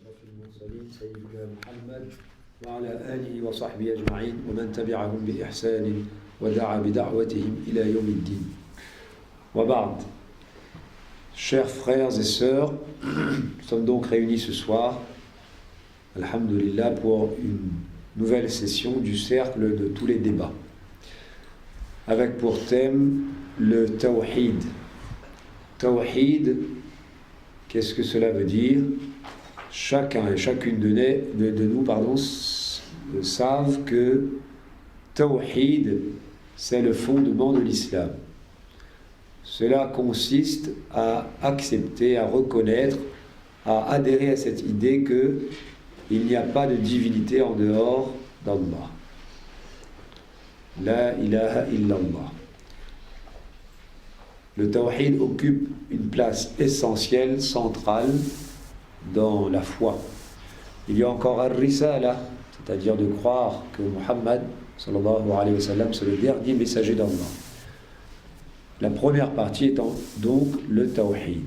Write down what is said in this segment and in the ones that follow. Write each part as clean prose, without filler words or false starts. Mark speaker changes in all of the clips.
Speaker 1: أشرف المرسلين سيدنا محمد وعلى آله وصحبه أجمعين ومن تبعهم بإحسان ودعا بدعوتهم إلى يوم الدين. وبعد, chers frères et sœurs, nous sommes donc réunis ce soir, alhamdulillah, pour une nouvelle session du cercle de tous les débats, avec pour thème le tawhid. Tawhid, qu'est-ce que cela veut dire? Chacun et chacune de nous savent que tawhid, c'est le fondement de l'islam. Cela consiste à accepter, à reconnaître, à adhérer à cette idée qu'il n'y a pas de divinité en dehors d'Allah. La ilaha illallah. Le tawhid occupe une place essentielle, centrale dans la foi. Il y a encore ar-risala, c'est-à-dire de croire que Muhammad sallallahu alayhi wa sallam, c'est le dernier messager d'Allah. La première partie étant donc le tawhid.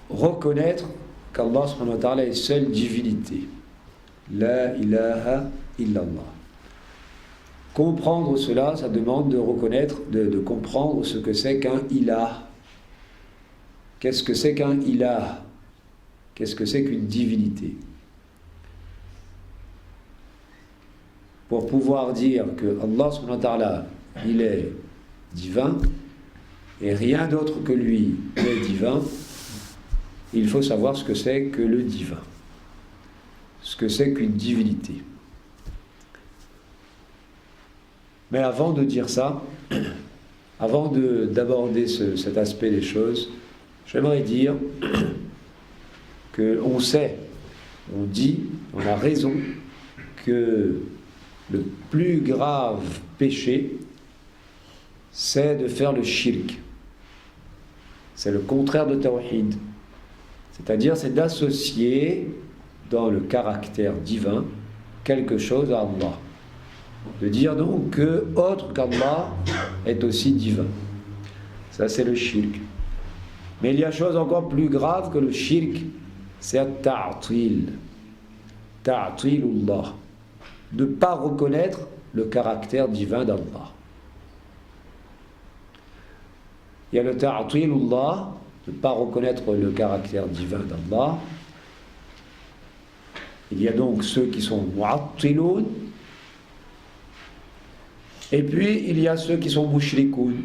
Speaker 1: Reconnaître qu'Allah subhanahu wa ta'ala est seule divinité. La ilaha illallah. Comprendre cela, ça demande de reconnaître, de comprendre ce que c'est qu'un ilah. Qu'est-ce que c'est qu'un ilah? Qu'est-ce que c'est qu'une divinité? Pour pouvoir dire que Allah subhanahu wa ta'ala, il est divin, et rien d'autre que lui n'est divin, il faut savoir ce que c'est que le divin, ce que c'est qu'une divinité. Mais avant de dire ça, avant d'aborder cet aspect des choses, j'aimerais dire qu'on sait, on dit, on a raison, que le plus grave péché, c'est de faire le shirk. C'est le contraire de tawhid. C'est-à-dire, c'est d'associer dans le caractère divin quelque chose à Allah. De dire donc que autre qu'Allah est aussi divin. Ça, c'est le shirk. Mais il y a chose encore plus grave que le shirk, c'est at-ta'til. Ta'tilullah. De ne pas reconnaître le caractère divin d'Allah. Il y a le ta'tilullah, de ne pas reconnaître le caractère divin d'Allah. Il y a donc ceux qui sont mu'attiloun. Et puis, il y a ceux qui sont mushrikoun,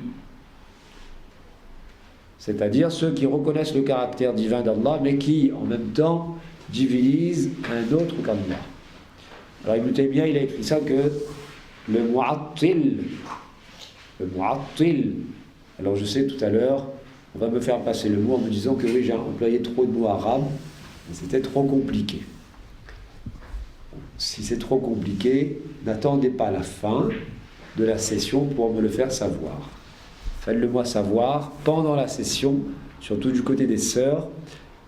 Speaker 1: c'est-à-dire ceux qui reconnaissent le caractère divin d'Allah, mais qui, en même temps, divinisent un autre qu'Allah. Alors, Ibn Taymiyyah, il a écrit ça que le mu'attil, alors je sais, tout à l'heure, on va me faire passer le mot en me disant que oui, j'ai employé trop de mots arabes, mais c'était trop compliqué. Si c'est trop compliqué, n'attendez pas la fin de la session pour me le faire savoir. Faites-le-moi savoir pendant la session, surtout du côté des sœurs.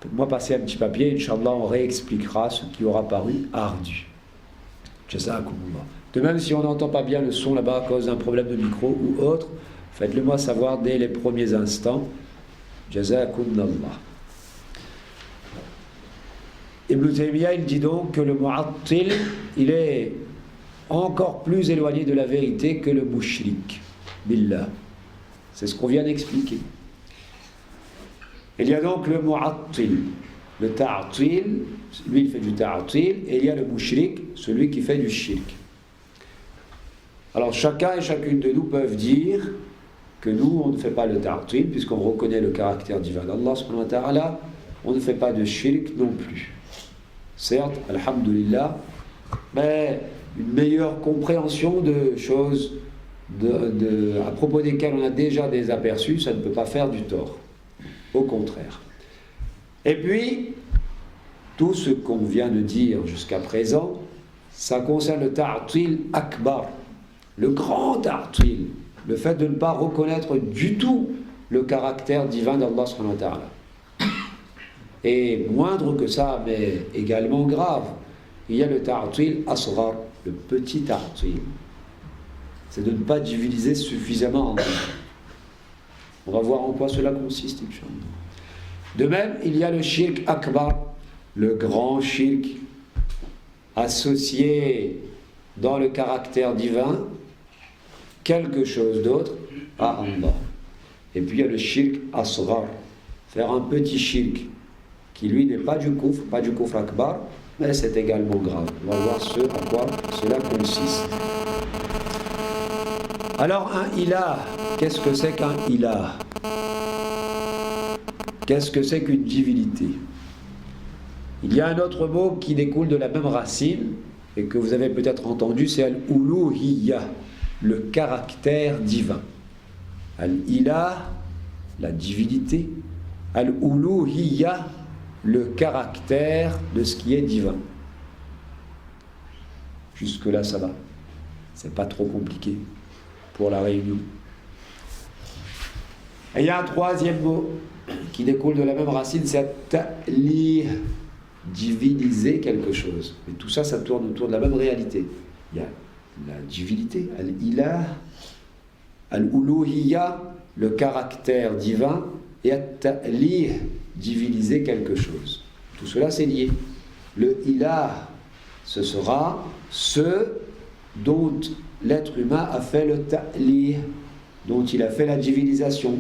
Speaker 1: Faites-moi passer un petit papier, Inch'Allah, on réexpliquera ce qui aura paru ardu. Jazakumullah. De même, si on n'entend pas bien le son là-bas à cause d'un problème de micro ou autre, faites-le-moi savoir dès les premiers instants. Jazakumullah. Ibn Taymiyyah, il dit donc que le mu'attil, il est encore plus éloigné de la vérité que le mushrik billah. C'est ce qu'on vient d'expliquer. Il y a donc le mu'attil, le ta'til, lui il fait du ta'til, et il y a le mushrik, celui qui fait du shirk. Alors chacun et chacune de nous peuvent dire que nous on ne fait pas le ta'til puisqu'on reconnaît le caractère divin d'Allah subhanahu wa ta'ala, on ne fait pas de shirk non plus. Certes, alhamdulillah, mais une meilleure compréhension de choses à propos desquelles on a déjà des aperçus, ça ne peut pas faire du tort. Au contraire. Et puis, tout ce qu'on vient de dire jusqu'à présent, ça concerne le ta'til akbar, le grand ta'til, le fait de ne pas reconnaître du tout le caractère divin d'Allah subhanahu wa ta'ala. Et moindre que ça, mais également grave, il y a le ta'til asghar, le petit ta'til. C'est de ne pas diviniser suffisamment Allah. On va voir en quoi cela consiste, Inch'Allah. De même, il y a le shirk akbar, le grand shirk, associé dans le caractère divin quelque chose d'autre à Allah. Et puis il y a le shirk asghar, faire un petit shirk, qui lui n'est pas du kufr akbar, mais c'est également grave. On va voir à quoi cela consiste. Alors un ilah, qu'est-ce que c'est qu'un ilah? Qu'est-ce que c'est qu'une divinité? Il y a un autre mot qui découle de la même racine et que vous avez peut-être entendu, c'est al-uluhiyya, le caractère divin. Al-ilah, la divinité, al-uluhiyya, le caractère de ce qui est divin. Jusque-là, ça va. C'est pas trop compliqué pour la réunion. Et il y a un troisième mot qui découle de la même racine, c'est ta'lih, diviniser quelque chose. Et tout ça, ça tourne autour de la même réalité. Il y a la divinité, al-ilah, al-uluhiyya, le caractère divin, et at-ta'lih, diviniser quelque chose. Tout cela, c'est lié. Le ilah, ce sera ce dont l'être humain a fait le ta'lih, dont il a fait la divinisation.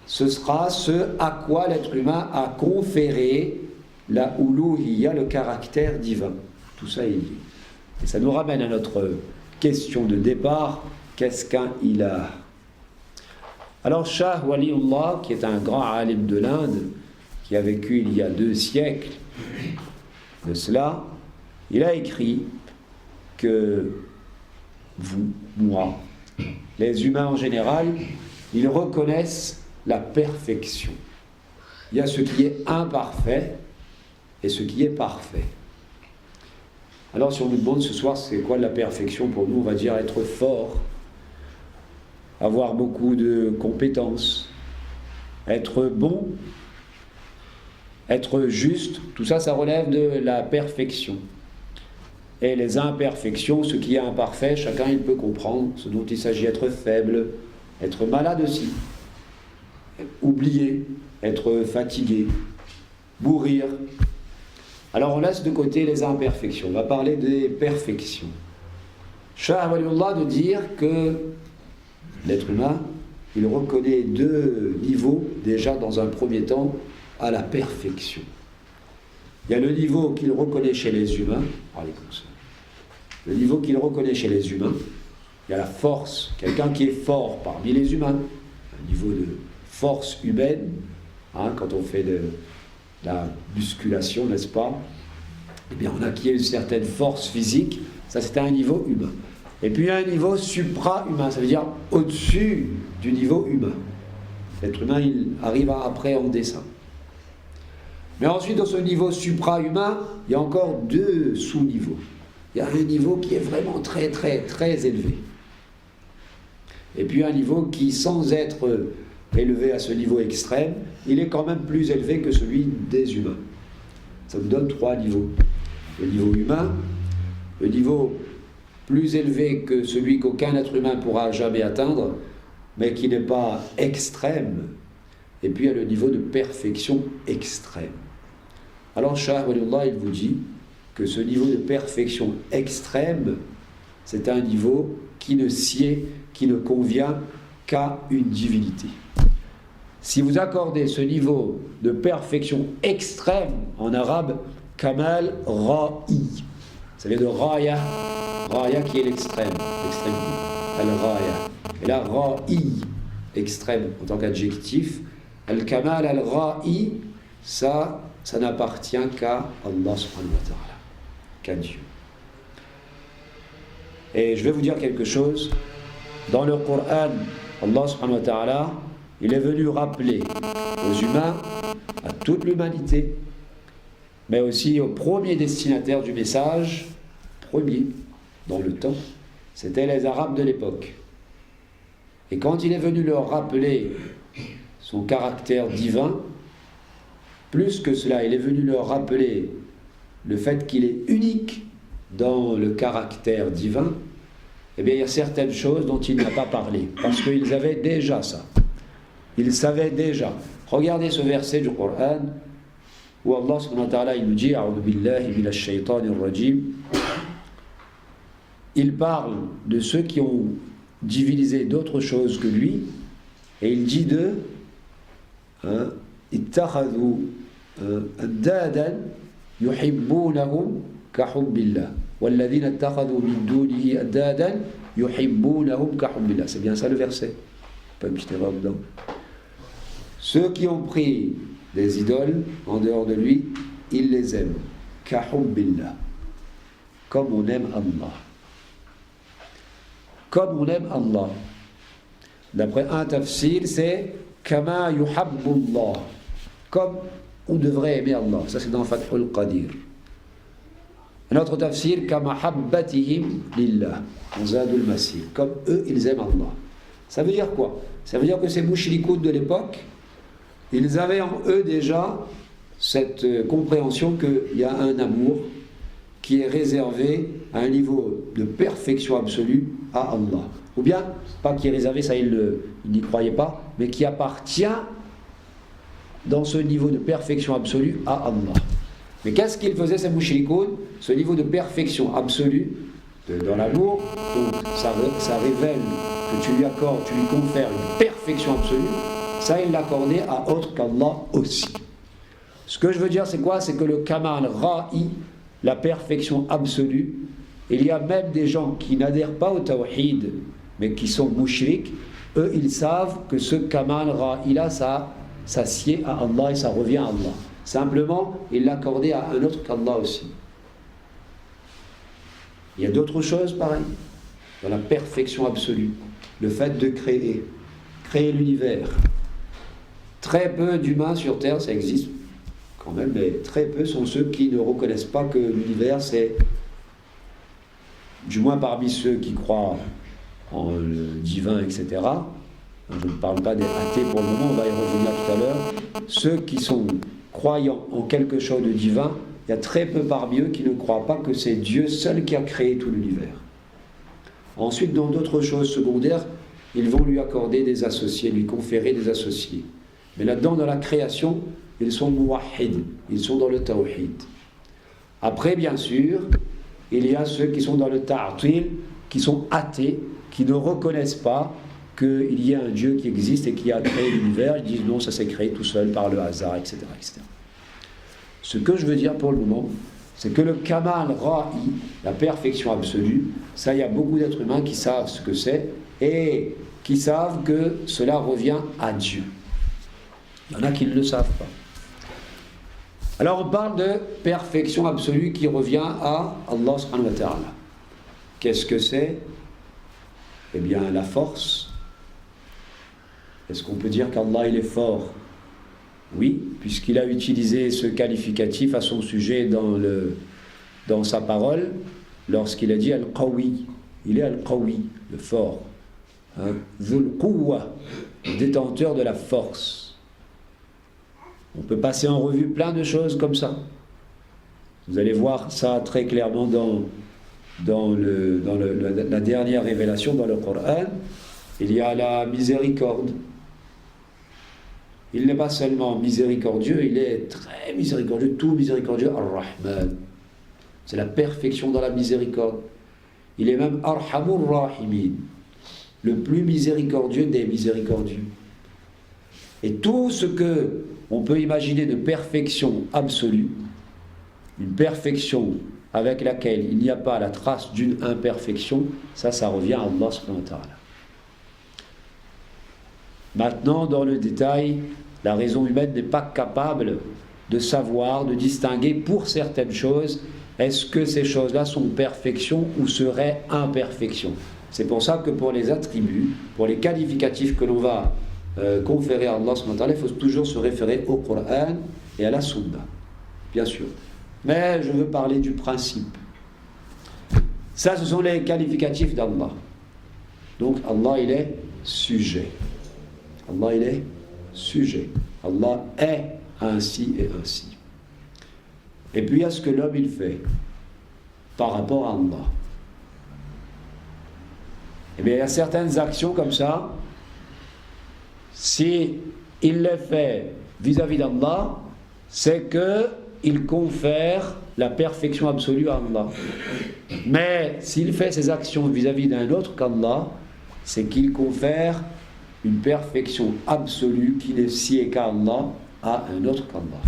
Speaker 1: Ce sera ce à quoi l'être humain a conféré la uluhiyya, le caractère divin. Tout ça est lié. Et ça nous ramène à notre question de départ, qu'est-ce qu'un ilah? Alors Shah Waliullah, qui est un grand alim de l'Inde, qui a vécu il y a 2 siècles de cela, il a écrit que vous, moi, les humains en général, ils reconnaissent la perfection. Il y a ce qui est imparfait et ce qui est parfait. Alors si on nous demande ce soir c'est quoi la perfection pour nous, on va dire être fort, avoir beaucoup de compétences, être bon, être juste, tout ça, ça relève de la perfection. Et les imperfections, ce qui est imparfait, chacun il peut comprendre, ce dont il s'agit, être faible, être malade aussi, oublier, être fatigué, mourir. Alors on laisse de côté les imperfections, on va parler des perfections. Shah Waliullah de dire que l'être humain, il reconnaît 2 niveaux déjà dans un premier temps à la perfection. Il y a le niveau qu'il reconnaît chez les humains, le niveau qu'il reconnaît chez les humains, il y a la force, quelqu'un qui est fort parmi les humains, un niveau de force humaine, quand on fait de la musculation, n'est-ce pas? Eh bien, on acquiert une certaine force physique, ça c'est un niveau humain. Et puis il y a un niveau supra-humain, ça veut dire au-dessus du niveau humain. L'être humain, il arrive à appréhender ça. Mais ensuite, dans ce niveau supra-humain, il y a encore 2 sous-niveaux. Il y a un niveau qui est vraiment très, très, très élevé. Et puis un niveau qui, sans être élevé à ce niveau extrême, il est quand même plus élevé que celui des humains. Ça nous donne 3 niveaux. Le niveau humain, le niveau plus élevé que celui qu'aucun être humain pourra jamais atteindre, mais qui n'est pas extrême. Et puis il y a le niveau de perfection extrême. Alors Shah Waliullah, il vous dit que ce niveau de perfection extrême, c'est un niveau qui ne sied, qui ne convient qu'à une divinité. Si vous accordez ce niveau de perfection extrême, en arabe, Kamal Ra'i, ça vient de Raya, Raya qui est l'extrême, l'extrémité, Al-Raya. Et là, Ra'i, extrême en tant qu'adjectif, Al-Kamal Al-Ra'i, ça n'appartient qu'à Allah subhanahu wa ta'ala, qu'à Dieu. Et je vais vous dire quelque chose. Dans le Coran, Allah subhanahu wa ta'ala, il est venu rappeler aux humains, à toute l'humanité, mais aussi aux premiers destinataires du message, premiers dans le temps, c'était les Arabes de l'époque. Et quand il est venu leur rappeler son caractère divin, plus que cela, il est venu leur rappeler le fait qu'il est unique dans le caractère divin, eh bien il y a certaines choses dont il n'a pas parlé, parce qu'ils avaient déjà ça. il savait déjà. Regardez ce verset du Coran où Allah subhanahu wa ta'ala il nous dit A'udhu billahi minash shaytanir rajim. Il parle de ceux qui ont divinisé d'autres choses que lui et il dit d'eux ittakhadhu addadan yuhibbunahum kahubbillah walladhina ittakhadhu min dunihi addadan yuhibbunahum kahubbillah. C'est bien ça le verset, pas une petite erreur dedans. Ceux qui ont pris des idoles en dehors de lui, il les aime kahubbillah, comme on aime Allah. Comme on aime Allah. D'après un tafsir, c'est kama yuhabbullah, comme on devrait aimer Allah. Ça c'est dans Fathul Qadir. Un autre tafsir, kama habbatihim lillah, en Zadul Masir, comme eux ils aiment Allah. Ça veut dire quoi? Ça veut dire que ces mouchrikoutes de l'époque, ils avaient en eux déjà cette compréhension qu'il y a un amour qui est réservé à un niveau de perfection absolue à Allah. Ou bien, pas qui est réservé, ça ils n'y croyaient pas, mais qui appartient dans ce niveau de perfection absolue à Allah. Mais qu'est-ce qu'ils faisaient ces mouchrikoun? Ce niveau de perfection absolue dans l'amour, donc ça révèle que tu lui accordes, tu lui confères une perfection absolue, ça il l'accordait à autre qu'Allah aussi. Ce que je veux dire c'est quoi? C'est que le Kamal Ra'i, la perfection absolue, il y a même des gens qui n'adhèrent pas au Tawhid, mais qui sont mouchriks, eux ils savent que ce Kamal Ra'i-là, ça sied à Allah et ça revient à Allah. Simplement, il l'accordait à un autre qu'Allah aussi. Il y a d'autres choses pareilles, dans la perfection absolue. Le fait de créer l'univers. Très peu d'humains sur Terre, ça existe quand même, mais très peu sont ceux qui ne reconnaissent pas que l'univers, c'est, du moins parmi ceux qui croient en le divin, etc. Je ne parle pas des athées pour le moment, on va y revenir tout à l'heure. Ceux qui sont croyants en quelque chose de divin, il y a très peu parmi eux qui ne croient pas que c'est Dieu seul qui a créé tout l'univers. Ensuite, dans d'autres choses secondaires, ils vont lui accorder des associés, lui conférer des associés. Mais là-dedans, dans la création, ils sont muwahhid, ils sont dans le tawhid. Après, bien sûr, il y a ceux qui sont dans le ta'til, qui sont athées, qui ne reconnaissent pas qu'il y a un Dieu qui existe et qui a créé l'univers. Ils disent non, ça s'est créé tout seul par le hasard, etc., etc. Ce que je veux dire pour le moment, c'est que le Kamal Ra'i, la perfection absolue, ça, il y a beaucoup d'êtres humains qui savent ce que c'est et qui savent que cela revient à Dieu. Il y en a qui ne le savent pas. Alors on parle de perfection absolue qui revient à Allah subhanahu wa ta'ala. Qu'est-ce que c'est? Eh bien la force. Est-ce qu'on peut dire qu'Allah il est fort? Oui, puisqu'il a utilisé ce qualificatif à son sujet dans sa parole, lorsqu'il a dit Al-Qawi. Il est Al-Qawi, le fort. Dhul Quwwa, détenteur de la force. On peut passer en revue plein de choses comme ça. Vous allez voir ça très clairement dans la dernière révélation dans le Coran. Il y a la miséricorde. Il n'est pas seulement miséricordieux, il est très miséricordieux, tout miséricordieux, Ar-Rahman. C'est la perfection dans la miséricorde. Il est même Arhamur Rahimin, le plus miséricordieux des miséricordieux. Et tout ce que on peut imaginer de perfection absolue, une perfection avec laquelle il n'y a pas la trace d'une imperfection, ça revient à Allah subhanahu wa ta'ala. Maintenant, dans le détail, la raison humaine n'est pas capable de savoir, de distinguer pour certaines choses, est-ce que ces choses-là sont perfection ou seraient imperfection. C'est pour ça que pour les attributs, pour les qualificatifs que l'on va conférer à Allah subhanahu wa ta'ala, il faut toujours se référer au Coran et à la Sunna, bien sûr. Mais je veux parler du principe. Ça, ce sont les qualificatifs d'Allah. Donc, Allah, il est sujet. Allah, il est sujet. Allah est ainsi et ainsi. Et puis, il y a ce que l'homme, il fait par rapport à Allah. Eh bien, il y a certaines actions comme ça, si il les fait vis-à-vis d'Allah, c'est qu'il confère la perfection absolue à Allah. Mais s'il fait ses actions vis-à-vis d'un autre qu'Allah, c'est qu'il confère une perfection absolue qui n'est sciée qu'à Allah à un autre qu'Allah.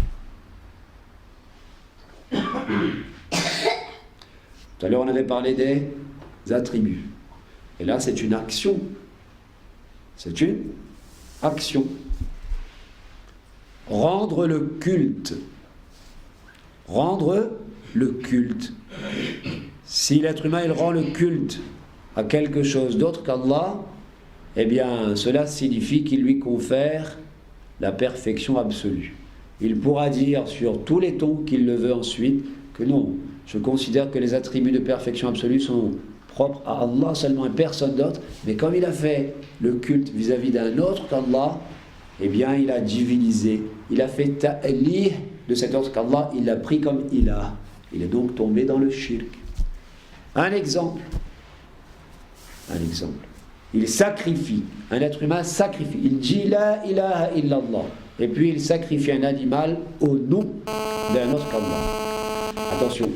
Speaker 1: Tout à l'heure, on avait parlé des attributs. Et là, c'est une action. C'est une action. Rendre le culte. Rendre le culte. Si l'être humain, il rend le culte à quelque chose d'autre qu'Allah, eh bien, cela signifie qu'il lui confère la perfection absolue. Il pourra dire sur tous les tons qu'il le veut ensuite que non, je considère que les attributs de perfection absolue sont propres à Allah seulement et personne d'autre, mais comme il a fait le culte vis-à-vis d'un autre qu'Allah, eh bien il a divinisé, il a fait ta'lih de cet autre qu'Allah, il l'a pris comme ilah. Il est donc tombé dans le shirk. Un exemple. Il sacrifie, un être humain sacrifie, il dit la ilaha illallah, et puis il sacrifie un animal au nom d'un autre qu'Allah. Attention,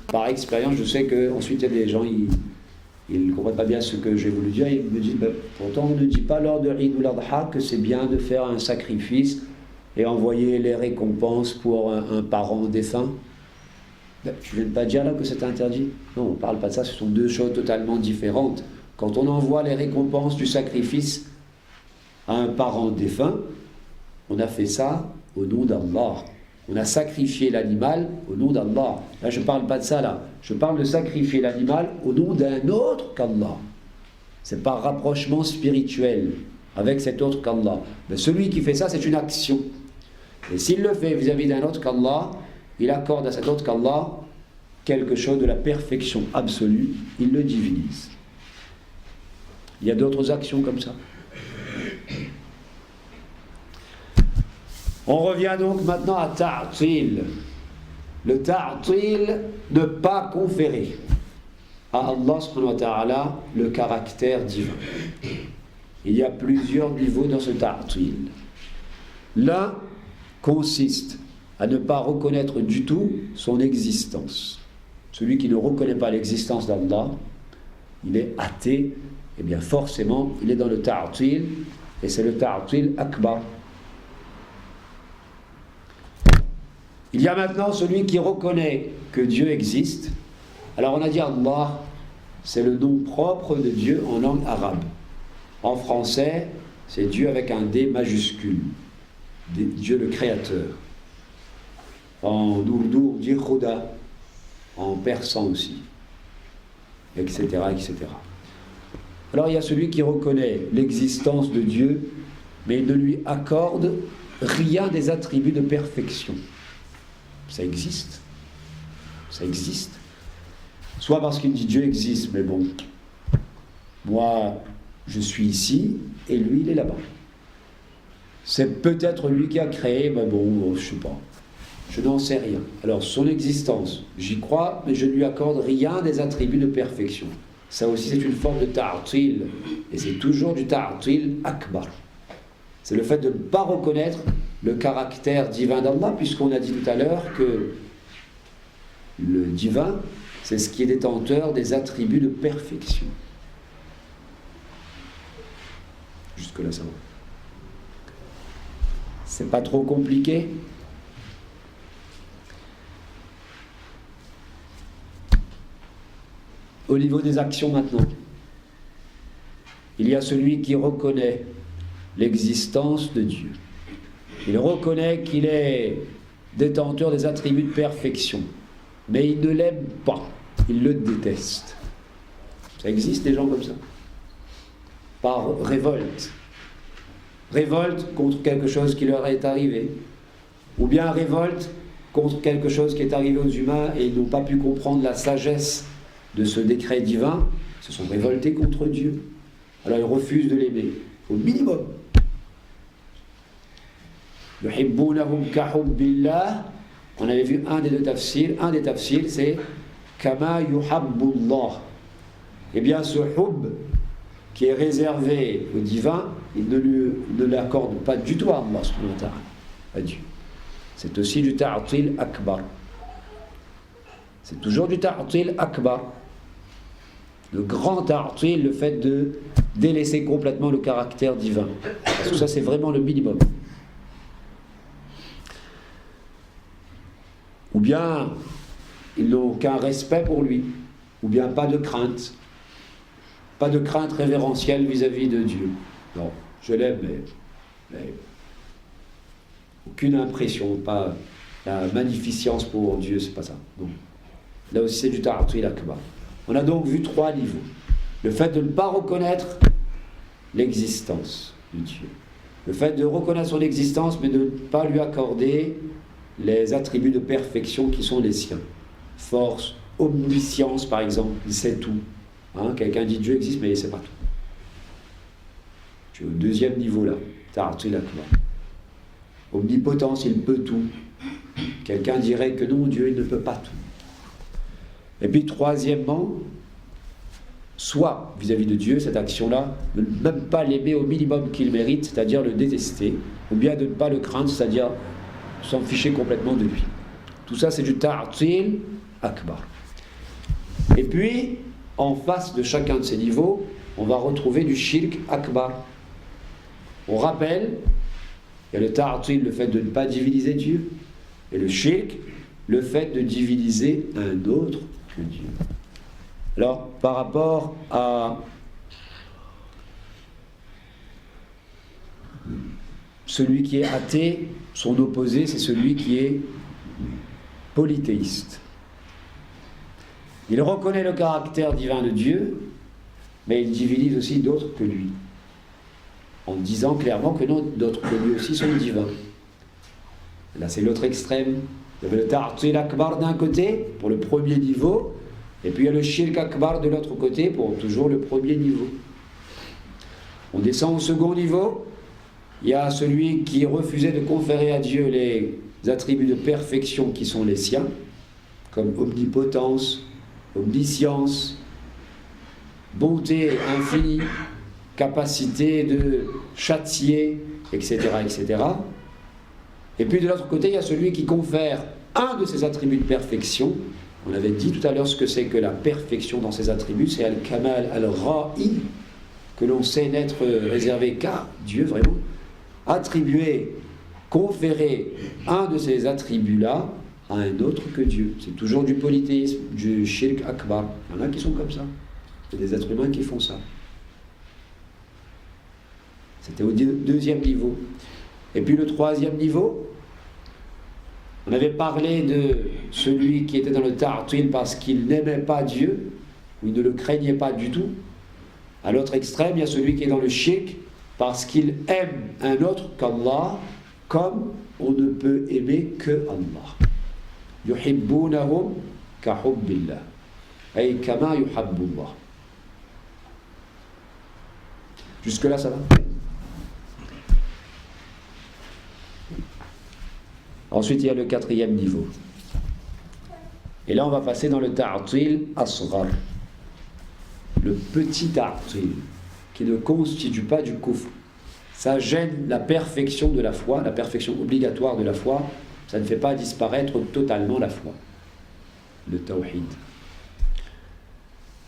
Speaker 1: par expérience, je sais qu'ensuite il y a des gens, ils ne comprennent pas bien ce que j'ai voulu dire, ils me disent, pourtant on ne dit pas lors de Eid al-Adha que c'est bien de faire un sacrifice et envoyer les récompenses pour un parent défunt. Tu ne viens de pas dire là que c'est interdit? Non, on ne parle pas de ça, ce sont deux choses totalement différentes. Quand on envoie les récompenses du sacrifice à un parent défunt, on a fait ça au nom d'Allah. On a sacrifié l'animal au nom d'Allah. Là, je ne parle pas de ça, là. Je parle de sacrifier l'animal au nom d'un autre qu'Allah. C'est par rapprochement spirituel avec cet autre qu'Allah. Mais celui qui fait ça, c'est une action. Et s'il le fait vis-à-vis d'un autre qu'Allah, il accorde à cet autre qu'Allah quelque chose de la perfection absolue. Il le divinise. Il y a d'autres actions comme ça. On revient donc maintenant à ta'til. Le ta'til, ne pas conférer à Allah subhanahu wa ta'ala le caractère divin. Il y a plusieurs niveaux dans ce ta'til. L'un consiste à ne pas reconnaître du tout son existence. Celui qui ne reconnaît pas l'existence d'Allah, il est athée, et bien forcément, il est dans le ta'til, et c'est le ta'til akbar. Il y a maintenant celui qui reconnaît que Dieu existe. Alors on a dit Allah, c'est le nom propre de Dieu en langue arabe. En français, c'est Dieu avec un D majuscule. Dieu le créateur. En ourdou, on dit Khuda. En persan aussi. Etc., etc. Alors il y a celui qui reconnaît l'existence de Dieu, mais il ne lui accorde rien des attributs de perfection. Ça existe. Ça existe. Soit parce qu'il dit Dieu existe, mais bon, moi je suis ici et lui il est là-bas. C'est peut-être lui qui a créé, mais bon, je ne sais pas. Je n'en sais rien. Alors son existence, j'y crois, mais je ne lui accorde rien des attributs de perfection. Ça aussi c'est une forme de ta'til, et c'est toujours du ta'til akbar. C'est le fait de ne pas reconnaître le caractère divin d'Allah, puisqu'on a dit tout à l'heure que le divin, c'est ce qui est détenteur des attributs de perfection. Jusque-là, ça va. C'est pas trop compliqué. Au niveau des actions maintenant, il y a celui qui reconnaît l'existence de Dieu. Il reconnaît qu'il est détenteur des attributs de perfection, mais il ne l'aime pas, il le déteste. Ça existe des gens comme ça. Par révolte. Révolte contre quelque chose qui leur est arrivé. Ou bien révolte contre quelque chose qui est arrivé aux humains et ils n'ont pas pu comprendre la sagesse de ce décret divin, ils se sont révoltés contre Dieu. Alors ils refusent de l'aimer, au minimum. Yuhibbunahum kahubbillah. On avait vu un des deux tafsirs. Un des tafsirs, c'est Kama yuhabbullah. Eh bien, ce hub qui est réservé au divin, il ne l'accorde pas du tout à Allah subhanahu wa ta'ala, à Dieu. C'est aussi du ta'atil akbar. C'est toujours du ta'atil akbar. Le grand ta'atil, le fait de délaisser complètement le caractère divin. Parce que ça, c'est vraiment le minimum. Ou bien, ils n'ont aucun respect pour lui. Ou bien, pas de crainte. Pas de crainte révérentielle vis-à-vis de Dieu. Non, je l'aime, mais aucune impression, pas la magnificence pour Dieu, c'est pas ça. Non. Là aussi, c'est du ta'atil akbar. On a donc vu 3 niveaux. Le fait de ne pas reconnaître l'existence de Dieu. Le fait de reconnaître son existence, mais de ne pas lui accorder les attributs de perfection qui sont les siens. Force, omniscience, par exemple, il sait tout. Hein, quelqu'un dit Dieu existe, mais il ne sait pas tout. Tu es au 2e niveau là. Ta'atil akbar. Omnipotence, il peut tout. Quelqu'un dirait que non, Dieu, il ne peut pas tout. Et puis, 3e, soit vis-à-vis de Dieu, cette action-là, de ne même pas l'aimer au minimum qu'il mérite, c'est-à-dire le détester, ou bien de ne pas le craindre, c'est-à-dire s'en ficher complètement de lui. Tout ça, c'est du ta'atil akbar. Et puis, en face de chacun de ces niveaux, on va retrouver du shirk akbar. On rappelle, il y a le ta'atil, le fait de ne pas diviniser Dieu, et le shirk, le fait de diviniser un autre que Dieu. Alors, par rapport à celui qui est athée, son opposé, c'est celui qui est polythéiste. Il reconnaît le caractère divin de Dieu, mais il divinise aussi d'autres que lui, en disant clairement que non, d'autres que lui aussi sont divins. Là, c'est l'autre extrême. Il y avait le ta'atil akbar d'un côté, pour le premier niveau, et puis il y a le shirk akbar de l'autre côté, pour toujours le premier niveau. On descend au second niveau, il y a celui qui refusait de conférer à Dieu les attributs de perfection qui sont les siens, comme omnipotence, omniscience, bonté infinie, capacité de châtier, etc., etc. Et puis de l'autre côté, il y a celui qui confère un de ses attributs de perfection. On avait dit tout à l'heure ce que c'est que la perfection dans ses attributs, c'est al-kamal al-ra'i, que l'on sait n'être réservé qu'à Dieu, vraiment. Attribuer, conférer un de ces attributs-là à un autre que Dieu. C'est toujours du polythéisme, du shirk akbar. Il y en a qui sont comme ça. Il y a des êtres humains qui font ça. C'était au 2e niveau. Et puis le 3e niveau, on avait parlé de celui qui était dans le ta'atil parce qu'il n'aimait pas Dieu, ou il ne le craignait pas du tout. À l'autre extrême, il y a celui qui est dans le shirk parce qu'il aime un autre qu'Allah, comme on ne peut aimer que Allah. Yuhibbunahum ka hubbillah, ay kama yuhabbullah. Jusque là, ça va? Ensuite, il y a le 4e niveau. Et là, on va passer dans le ta'atil asghar. Le petit ta'atil, qui ne constitue pas du kufr. Ça gêne la perfection de la foi, la perfection obligatoire de la foi. Ça ne fait pas disparaître totalement la foi. Le tawhid.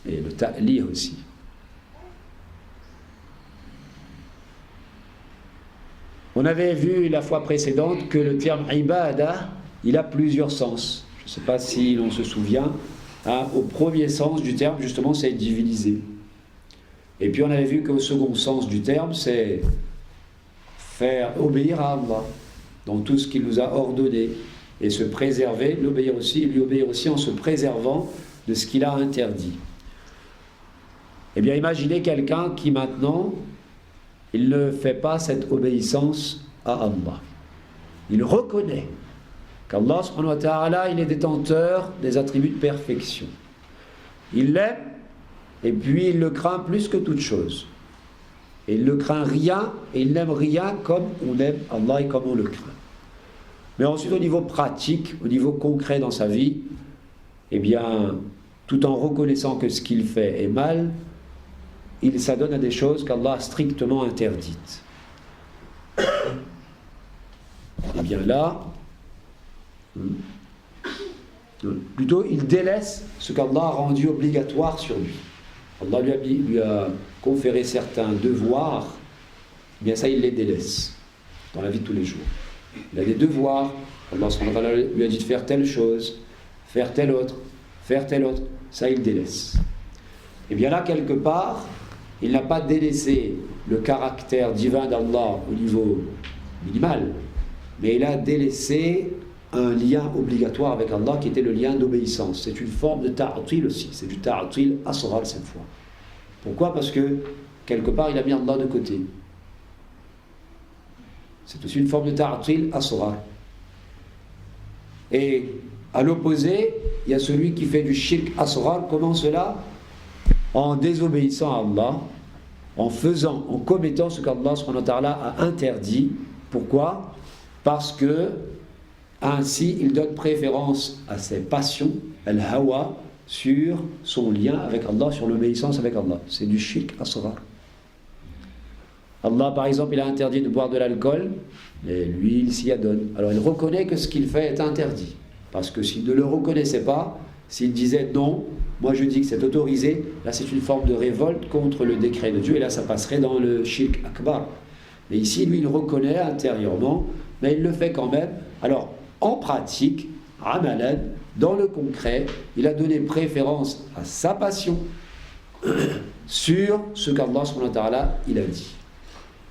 Speaker 1: Et le ta'lih aussi. On avait vu la fois précédente que le terme ibada, il a plusieurs sens. Je ne sais pas si l'on se souvient. Hein, au premier sens du terme, justement, c'est diviniser. Et puis on avait vu qu'au second sens du terme, c'est faire obéir à Allah dans tout ce qu'il nous a ordonné et se préserver, l'obéir aussi, et lui obéir aussi en se préservant de ce qu'il a interdit. Eh bien, imaginez quelqu'un qui maintenant, il ne fait pas cette obéissance à Allah. Il reconnaît qu'Allah subhanahu wa ta'ala, il est détenteur des attributs de perfection. Il l'aime, et puis il le craint plus que toute chose. Et il ne craint rien, et il n'aime rien comme on aime Allah et comme on le craint. Mais ensuite, au niveau pratique, au niveau concret dans sa vie, eh bien, tout en reconnaissant que ce qu'il fait est mal, il s'adonne à des choses qu'Allah a strictement interdites. Et bien là, plutôt il délaisse ce qu'Allah a rendu obligatoire sur lui. Allah lui a conféré certains devoirs, eh bien ça il les délaisse dans la vie de tous les jours. Il a des devoirs, Allah lui a dit de faire telle chose, faire telle autre, ça il délaisse. Et bien là quelque part, il n'a pas délaissé le caractère divin d'Allah au niveau minimal, mais il a délaissé un lien obligatoire avec Allah qui était le lien d'obéissance. C'est une forme de ta'atil aussi, c'est du ta'atil asghar cette fois. Pourquoi ? Parce que quelque part il a mis Allah de côté. C'est aussi une forme de ta'atil asghar. Et à l'opposé, il y a celui qui fait du shirk asghar. Comment cela ? En désobéissant à Allah, en commettant ce qu'Allah subhanahu wa ta'ala a interdit. Pourquoi ? Parce que ainsi il donne préférence à ses passions, al-hawa, sur son lien avec Allah, sur l'obéissance avec Allah. C'est du shirk asghar. Allah par exemple il a interdit de boire de l'alcool, et lui il s'y adonne. Alors il reconnaît que ce qu'il fait est interdit, parce que s'il ne le reconnaissait pas, s'il disait non, moi je dis que c'est autorisé, là c'est une forme de révolte contre le décret de Dieu, et là ça passerait dans le shirk akbar. Mais ici lui il reconnaît intérieurement, mais il le fait quand même. Alors en pratique, amalan, dans le concret, il a donné préférence à sa passion sur ce qu'Allah subhanahu wa ta'ala il a dit.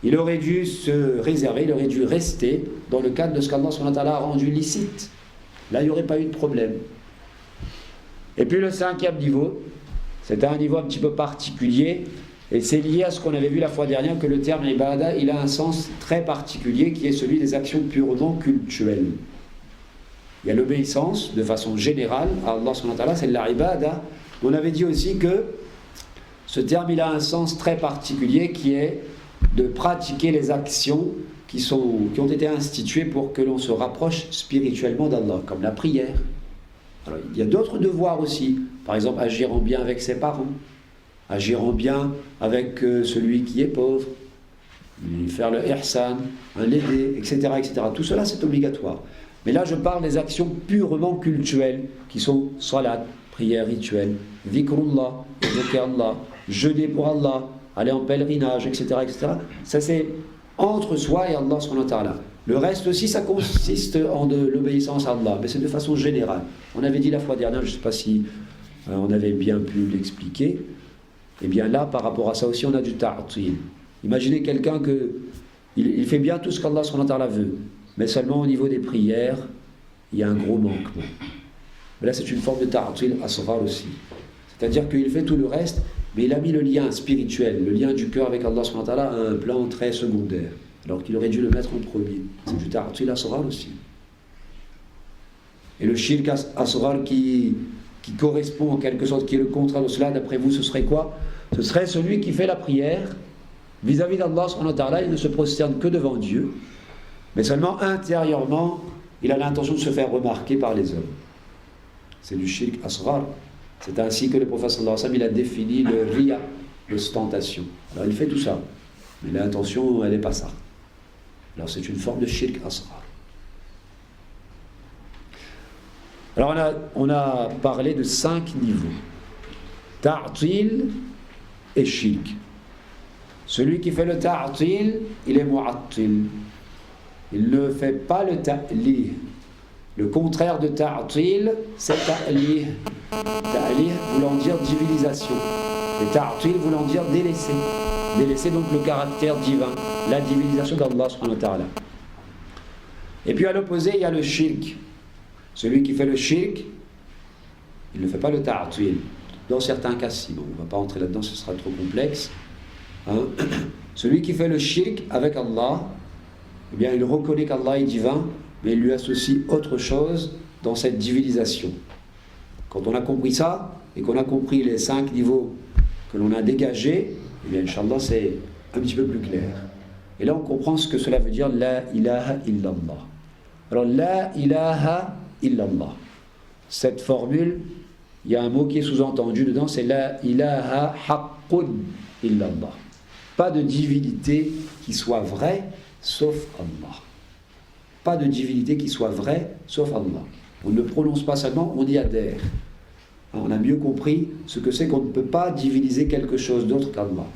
Speaker 1: Il aurait dû se réserver, il aurait dû rester dans le cadre de ce qu'Allah subhanahu wa ta'ala a rendu licite. Là, il n'y aurait pas eu de problème. Et puis le cinquième niveau, c'est un niveau un petit peu particulier, et c'est lié à ce qu'on avait vu la fois dernière, que le terme ibada, il a un sens très particulier, qui est celui des actions purement cultuelles. Il y a l'obéissance, de façon générale, à Allah subhanahu wa ta'ala, c'est la ibada. On avait dit aussi que ce terme, il a un sens très particulier, qui est de pratiquer les actions qui ont été instituées pour que l'on se rapproche spirituellement d'Allah, comme la prière. Alors, il y a d'autres devoirs aussi, par exemple agir en bien avec ses parents, agir en bien avec celui qui est pauvre, lui faire le ihsan, l'aider, etc., etc. Tout cela c'est obligatoire. Mais là je parle des actions purement cultuelles, qui sont salat, prière rituelle, dhikrullah, évoquer Allah, jeûner pour Allah, aller en pèlerinage, etc., etc. Ça c'est entre soi et Allah subhanahu wa ta'ala. Le reste aussi, ça consiste en de l'obéissance à Allah, mais c'est de façon générale. On avait dit la fois dernière, je ne sais pas si on avait bien pu l'expliquer, et bien là, par rapport à ça aussi, on a du ta'atil. Imaginez quelqu'un il fait bien tout ce qu'Allah subhanahu wa ta'ala veut, mais seulement au niveau des prières, il y a un gros manquement. Mais là, c'est une forme de ta'atil asghar aussi. C'est-à-dire qu'il fait tout le reste, mais il a mis le lien spirituel, le lien du cœur avec Allah subhanahu wa ta'ala à un plan très secondaire, alors qu'il aurait dû le mettre en premier. C'est du ta'atil asghar aussi. Et le shirk asghar qui correspond en quelque sorte, qui est le contraire de cela, d'après vous, ce serait quoi ? Ce serait celui qui fait la prière vis-à-vis d'Allah subhanahu wa ta'ala, il ne se prosterne que devant Dieu, mais seulement intérieurement, il a l'intention de se faire remarquer par les hommes. C'est du shirk asghar. C'est ainsi que le prophète sallallahu alayhi wa sallam, il a défini le riya, l'ostentation. Alors il fait tout ça, mais l'intention, elle n'est pas ça. Alors c'est une forme de shirk asghar. Alors on a parlé de 5 niveaux. Ta'til et shirk. Celui qui fait le ta'til, il est mu'attil. Il ne fait pas le ta'lih. Le contraire de ta'til, c'est ta'lih. Ta'lih voulant dire divinisation. Et ta'til voulant dire délaisser. Délaisser donc le caractère divin, la divinisation d'Allah subhanahu wa ta'ala. Et puis à l'opposé, il y a le shirk. Celui qui fait le shirk, il ne fait pas le ta'til. Dans certains cas, si, bon, on ne va pas entrer là-dedans, ce sera trop complexe. Hein? Celui qui fait le shirk avec Allah, eh bien, il reconnaît qu'Allah est divin, mais il lui associe autre chose dans cette divinisation. Quand on a compris ça, et qu'on a compris les 5 niveaux que l'on a dégagés, eh bien, Inch'Allah, c'est un petit peu plus clair. Et là, on comprend ce que cela veut dire, la ilaha illallah. Alors, la ilaha illallah. Cette formule, il y a un mot qui est sous-entendu dedans, c'est la ilaha haqqun illallah. Pas de divinité qui soit vraie, sauf Allah. Pas de divinité qui soit vraie, sauf Allah. On ne le prononce pas seulement, on y adhère. On a mieux compris ce que c'est qu'on ne peut pas diviniser quelque chose d'autre qu'Allah.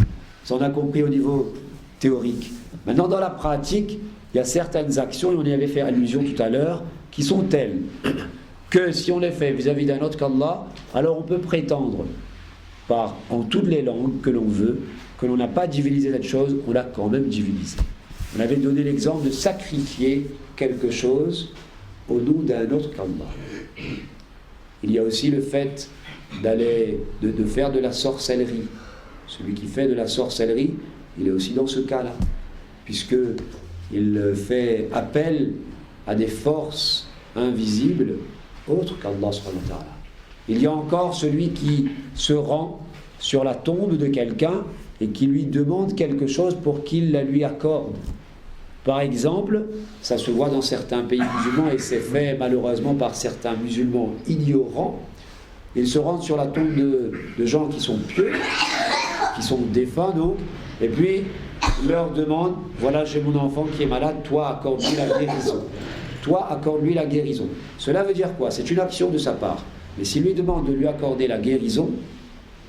Speaker 1: Ça, on a compris au niveau théorique. Maintenant, dans la pratique, il y a certaines actions, et on y avait fait allusion tout à l'heure, qui sont telles que si on les fait vis-à-vis d'un autre qu'Allah, alors on peut prétendre, en toutes les langues que l'on veut, que l'on n'a pas divinisé cette chose, on l'a quand même divinisé. On avait donné l'exemple de sacrifier quelque chose au nom d'un autre qu'Allah. Il y a aussi le fait de faire de la sorcellerie. Celui qui fait de la sorcellerie, il est aussi dans ce cas-là, puisqu'il fait appel à des forces invisibles autres qu'Allah subhanahu wa ta'ala. Il y a encore celui qui se rend sur la tombe de quelqu'un et qui lui demande quelque chose pour qu'il la lui accorde. Par exemple, ça se voit dans certains pays musulmans et c'est fait malheureusement par certains musulmans ignorants. Ils se rendent sur la tombe de gens qui sont pieux, qui sont défunts donc, et puis leur demandent, voilà, j'ai mon enfant qui est malade, toi accorde-lui la guérison. Toi accorde-lui la guérison. Cela veut dire quoi? C'est une action de sa part. Mais s'il lui demande de lui accorder la guérison,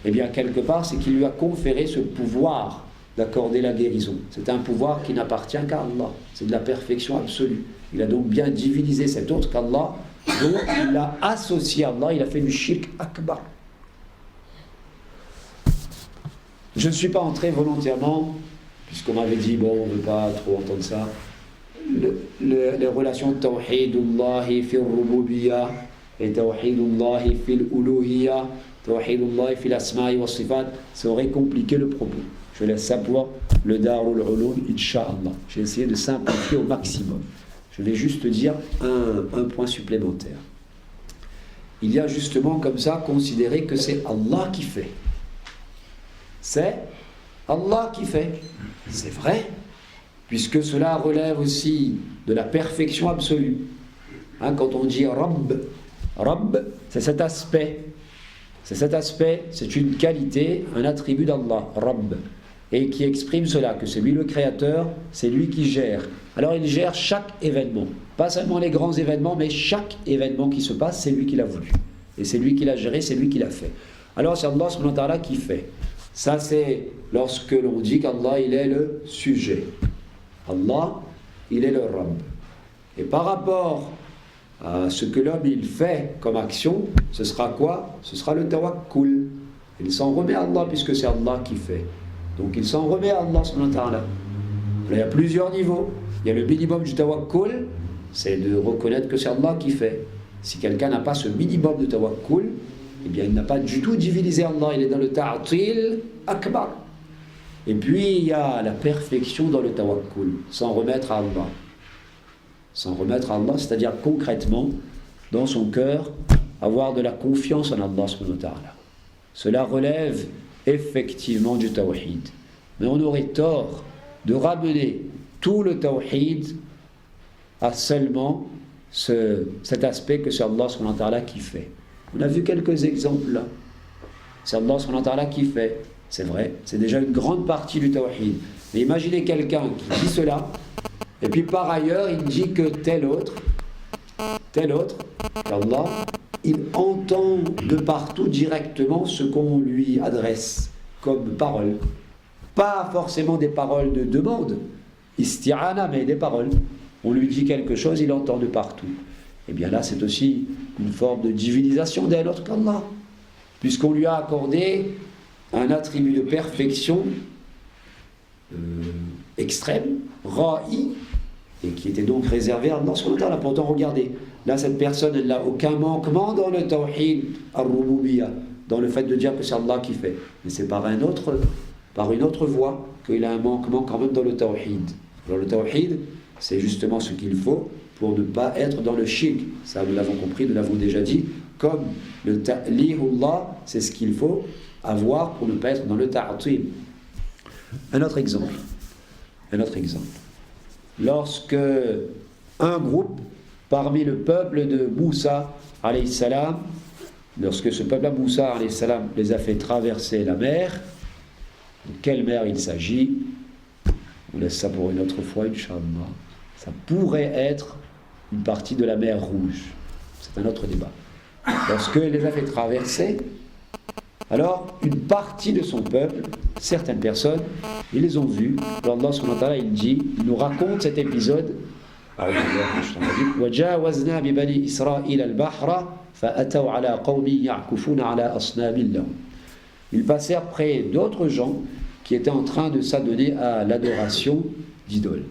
Speaker 1: eh bien quelque part c'est qu'il lui a conféré ce pouvoir d'accorder la guérison. C'est un pouvoir qui n'appartient qu'à Allah. C'est de la perfection absolue. Il a donc bien divinisé cet autre qu'Allah, donc il l'a associé à Allah, il a fait du shirk akbar. Je ne suis pas entré volontairement, puisqu'on m'avait dit, bon, on ne veut pas trop entendre ça, les relations tawhidullahi fil rububiyya et tawhidullahi fil uluhiyya, tawhidullahi fil asma'i wa sifat, ça aurait compliqué le propos. Je laisse ça pour le Darul Ulum, Inch'Allah. J'ai essayé de simplifier au maximum. Je vais juste dire un point supplémentaire. Il y a justement comme ça considéré que c'est Allah qui fait. C'est Allah qui fait. C'est vrai, puisque cela relève aussi de la perfection absolue. Quand on dit Rabb, c'est cet aspect. C'est cet aspect, c'est une qualité, un attribut d'Allah, Rabb. Et qui exprime cela, que c'est lui le créateur, c'est lui qui gère. Alors il gère chaque événement, pas seulement les grands événements, mais chaque événement qui se passe, c'est lui qui l'a voulu. Et c'est lui qui l'a géré, c'est lui qui l'a fait. Alors c'est Allah subhanahu wa ta'ala qui fait. Ça c'est lorsque l'on dit qu'Allah il est le sujet. Allah, il est le Rabb. Et par rapport à ce que l'homme il fait comme action, ce sera quoi? Ce sera le tawakkul. Il s'en remet à Allah puisque c'est Allah qui fait. Donc il s'en remet à Allah subhanahu wa ta'ala. Il y a plusieurs niveaux. Il y a le minimum du tawakkul, c'est de reconnaître que c'est Allah qui fait. Si quelqu'un n'a pas ce minimum de tawakkul, eh bien il n'a pas du tout divinisé Allah, il est dans le ta'atil akbar. Et puis il y a la perfection dans le tawakkul, s'en remettre à Allah. S'en remettre à Allah, c'est-à-dire concrètement, dans son cœur, avoir de la confiance en Allah subhanahu wa ta'ala. Cela relève effectivement du tawhid. Mais on aurait tort de ramener tout le tawhid à seulement cet aspect que c'est Allah subhanahu wa ta'ala qui fait. On a vu quelques exemples là. C'est Allah subhanahu wa ta'ala qui fait. C'est vrai, c'est déjà une grande partie du tawhid. Mais imaginez quelqu'un qui dit cela, et puis par ailleurs il dit que tel autre, qu'Allah, il entend de partout directement ce qu'on lui adresse comme parole. Pas forcément des paroles de demande, isti'ana, mais des paroles. On lui dit quelque chose, il entend de partout. Et bien là, c'est aussi une forme de divinisation d'un autre qu'Allah, puisqu'on lui a accordé un attribut de perfection extrême, ra'i, et qui était donc réservé à Allah subhanahu wa ta'ala. Pourtant, regardez, là, cette personne, elle n'a aucun manquement dans le tawhid ar-rububiyya, dans le fait de dire que c'est Allah qui fait. Mais c'est par une autre voie qu'il a un manquement quand même dans le tawhid. Alors le tawhid, c'est justement ce qu'il faut pour ne pas être dans le shirk. Ça, nous l'avons compris, nous l'avons déjà dit. Comme le ta'lihullah, c'est ce qu'il faut avoir pour ne pas être dans le ta'atil. Un autre exemple. Lorsque un groupe parmi le peuple de Moussa, alayhi salam, lorsque ce peuple à Moussa alayhi salam les a fait traverser la mer, de quelle mer il s'agit? On laisse ça pour une autre fois, Inch'Allah. Ça pourrait être une partie de la mer Rouge. C'est un autre débat. Lorsqu'il les a fait traverser, alors une partie de son peuple, certaines personnes, ils les ont vus. Alors Allah subhanahu wa ta'ala, il nous raconte cet épisode. وَجَاوَزْنَا بِبَنِي إِسْرَائِيلَ الْبَحْرَ فَأَتَوْا عَلَى قَوْمٍ يَعْكُفُونَ عَلَى أَصْنَامٍ لَهُمْ. Ils passèrent près d'autres gens qui étaient en train de s'adonner à l'adoration d'idoles.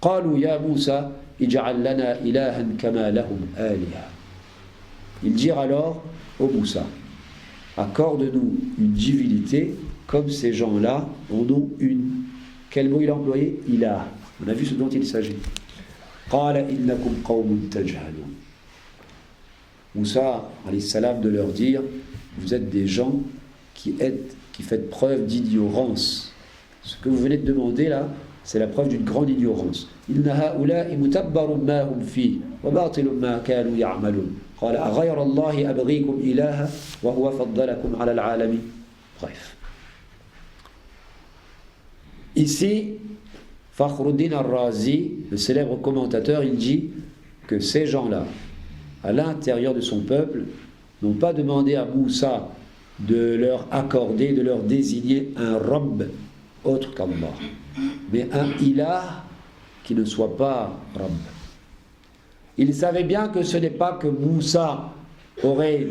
Speaker 1: قالوا يا موسى اجعل لنا إلها كما لهم آلهة. Ils dirent alors au Moussa, accorde-nous une divinité comme ces gens-là en ont une. Quel mot il a employé? Ilah. On a vu ce dont il s'agit. قال إنكم قوم تجهلون. Moussa alayhi salam de leur dire, vous êtes des gens qui faites preuve d'ignorance. Ce que vous venez de demander là, c'est la preuve d'une grande ignorance. إن هؤلاء متبر ما هم فيه وباطل ما كانوا يعملون. قال أغير الله أبغيكم إلها وهو فضلكم على العالمين. Bref. Ici, Fakhruddin al-Razi, le célèbre commentateur, il dit que ces gens-là, à l'intérieur de son peuple, n'ont pas demandé à Moussa de leur accorder, de leur désigner un Rabb autre qu'Allah, mais un Ilah qui ne soit pas Rabb. Ils savaient bien que ce n'est pas que Moussa aurait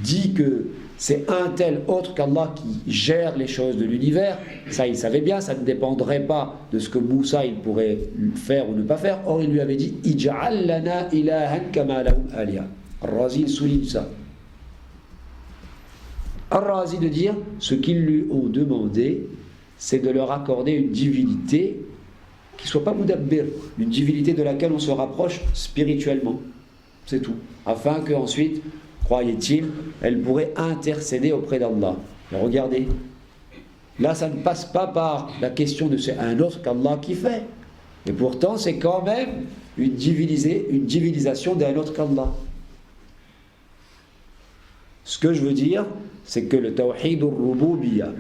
Speaker 1: dit que c'est un tel autre qu'Allah qui gère les choses de l'univers. Ça, ils savaient bien, ça ne dépendrait pas de ce que Moussa il pourrait faire ou ne pas faire. Or, il lui avait dit Ij'al lana ilahan kama lahum aliha. Al-Razi souligne ça. Al-Razi de dire ce qu'ils lui ont demandé, c'est de leur accorder une divinité qui ne soit pas Mudabbir, une divinité de laquelle on se rapproche spirituellement. C'est tout. Afin qu'ensuite, croyait-il, elle pourrait intercéder auprès d'Allah. Mais regardez, là ça ne passe pas par la question de c'est un autre qu'Allah qui fait. Et pourtant c'est quand même une divinisation d'un autre qu'Allah. Ce que je veux dire, c'est que le tawhid al-rububiyyah,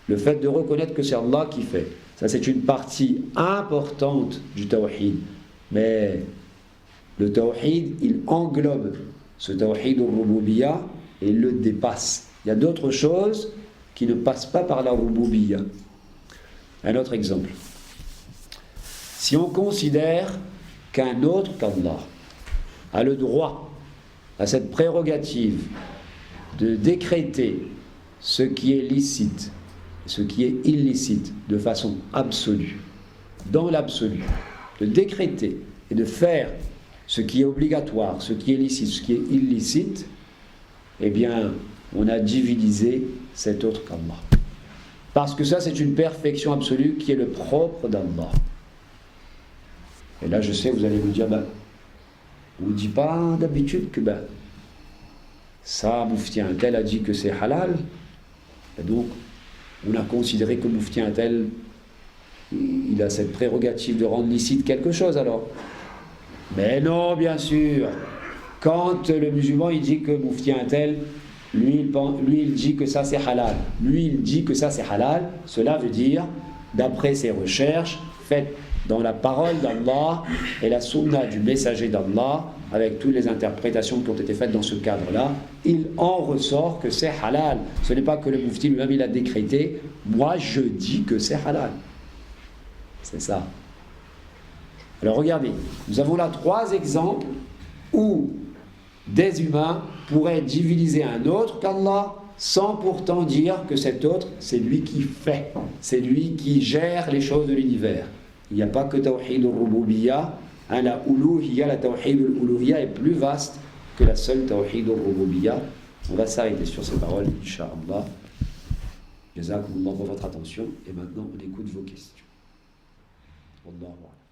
Speaker 1: le fait de reconnaître que c'est Allah qui fait, ça c'est une partie importante du tawhid. Mais le tawhid, il englobe ce tawhid al-rububiyyah et il le dépasse. Il y a d'autres choses qui ne passent pas par la rububiyyah. Un autre exemple. Si on considère qu'un autre qu'Allah a le droit, a cette prérogative de décréter ce qui est licite, ce qui est illicite de façon absolue, dans l'absolu, de décréter et de faire ce qui est obligatoire, ce qui est licite, ce qui est illicite, eh bien, on a divinisé cet autre qu'Allah. Parce que ça, c'est une perfection absolue qui est le propre d'Allah. Et là, je sais, vous allez me dire, on ne dit pas d'habitude que ça, Moufti un tel a dit que c'est halal, et donc on a considéré que Moufti un tel, il a cette prérogative de rendre licite quelque chose alors. Mais non, bien sûr. Quand le musulman il dit que Moufti un tel, lui il dit que ça c'est halal. Lui il dit que ça c'est halal. Cela veut dire, d'après ses recherches faites dans la parole d'Allah et la sunna du messager d'Allah, avec toutes les interprétations qui ont été faites dans ce cadre-là, il en ressort que c'est halal. Ce n'est pas que le Moufti lui-même il a décrété, moi je dis que c'est halal. C'est ça. Alors regardez, nous avons là 3 exemples où des humains pourraient diviniser un autre qu'Allah sans pourtant dire que cet autre, c'est lui qui fait, c'est lui qui gère les choses de l'univers. Il n'y a pas que Tawhid al-Rububiyyah, la Uluhiyya, la Tawhid al-Uluhiyya est plus vaste que la seule Tawhid al-Rububiyyah. On va s'arrêter sur ces paroles, Inch'Allah. Jazakumullah pour votre attention et maintenant on écoute vos questions. Wallahu a'lam.